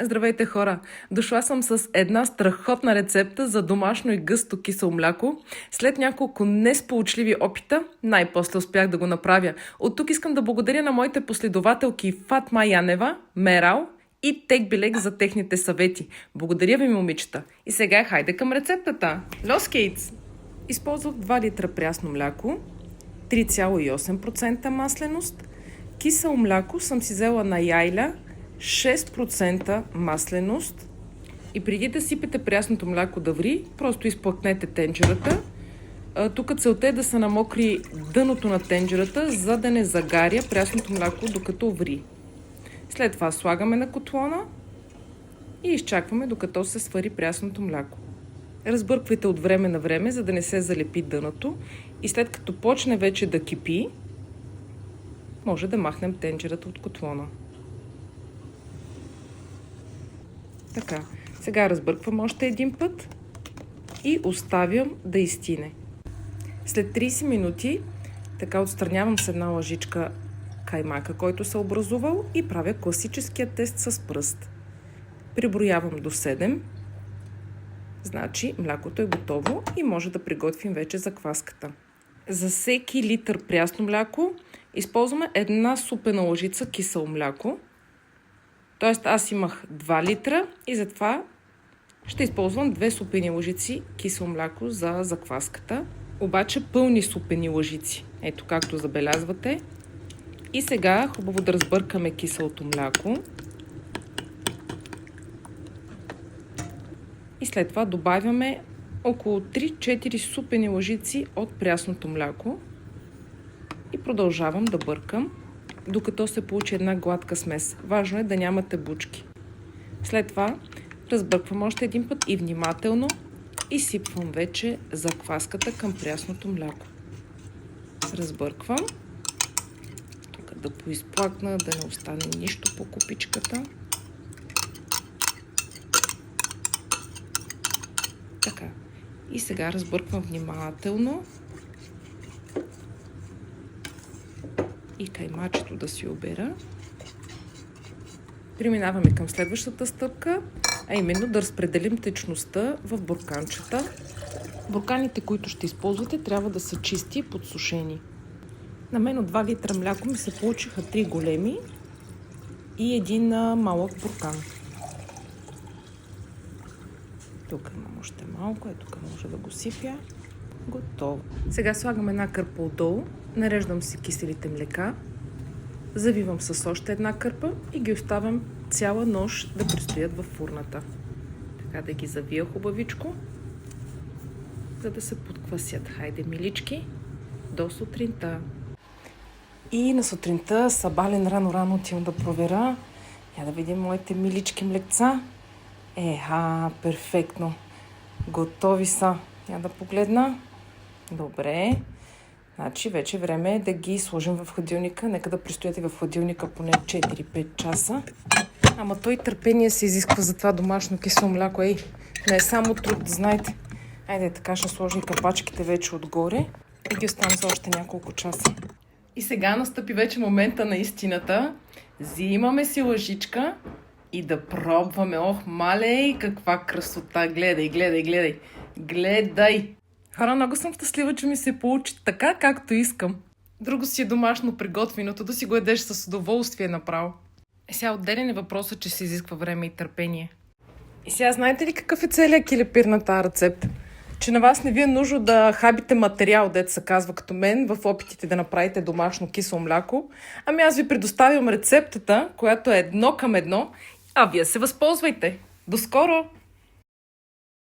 Здравейте, хора! Дошла съм с една страхотна рецепта за домашно и гъсто кисело мляко. След няколко несполучливи опита, най-после успях да го направя. От тук искам да благодаря на моите последователки Фатма Янева, Мерал и Текбилек за техните съвети. Благодаря ви, момичета! И сега хайде към рецептата! Лос Кейтс! Използвах 2 литра прясно мляко, 3,8% масленост, кисело мляко съм си взела на яйля, 6% масленост и преди да сипете прясното мляко да ври, просто изплъкнете тенджерата. Тук целта е да се намокри дъното на тенджерата, за да не загаря прясното мляко докато ври. След това слагаме на котлона и изчакваме докато се свари прясното мляко. Разбърквайте от време на време, за да не се залепи дъното и след като почне вече да кипи, може да махнем тенджерата от котлона. Така, сега разбърквам още един път и оставям да изстине. След 30 минути така отстранявам с една лъжичка каймака, който се образувал и правя класическия тест с пръст. Приброявам до 7, значи млякото е готово и може да приготвим вече закваската. За всеки литър прясно мляко използваме една супена лъжица кисело мляко. Тоест аз имах 2 литра и затова ще използвам 2 супени лъжици кисело мляко за закваската. Обаче пълни супени лъжици. Ето както забелязвате. И сега хубаво да разбъркаме киселото мляко. И след това добавяме около 3-4 супени лъжици от прясното мляко. И продължавам да бъркам, докато се получи една гладка смес. Важно е да нямате бучки. След това разбърквам още един път и внимателно изсипвам вече закваската към прясното мляко. Разбърквам. Тук да поизплакна, да не остане нищо по купичката. Така. И сега разбърквам внимателно. И каймачето да си обера. Преминаваме към следващата стъпка, а именно да разпределим течността в бурканчета. Бурканите, които ще използвате, трябва да са чисти и подсушени. На мен от 2 литра мляко ми се получиха 3 големи и един малък буркан. Тук имам още малко, тук може да го сипя. Готово. Сега слагам една кърпа отдолу, нареждам си киселите млека, завивам с още една кърпа и ги оставям цяла нощ да престоят във фурната. Така да ги завия хубавичко, за да се подквасят. Хайде, милички, до сутринта. И на сутринта събален рано отивам да проверя. Я да видим моите милички млекца. Перфектно. Готови са. Я да погледна. Добре. Значи вече време е да ги сложим в хладилника. Нека да престоят в хладилника поне 4-5 часа. Ама той търпение се изисква за това домашно кисело мляко. Не е само труд, знаете. Айде, така ще сложим капачките вече отгоре и ги оставям за още няколко часа. И сега настъпи вече момента на истината. Взимаме си лъжичка и да пробваме. Малей, каква красота! Гледай! Хора, много съм щастлива, че ми се получи така, както искам. Друго си е домашно приготвеното, да си го едеш с удоволствие направо. Сега отделен е въпросът, че се изисква време и търпение. И сега знаете ли какъв е целият килепир на тази рецепта? Че на вас не ви е нужно да хабите материал, дето се казва като мен, в опитите да направите домашно кисело мляко. Ами аз ви предоставям рецептата, която е 1 към 1, а вие се възползвайте. До скоро!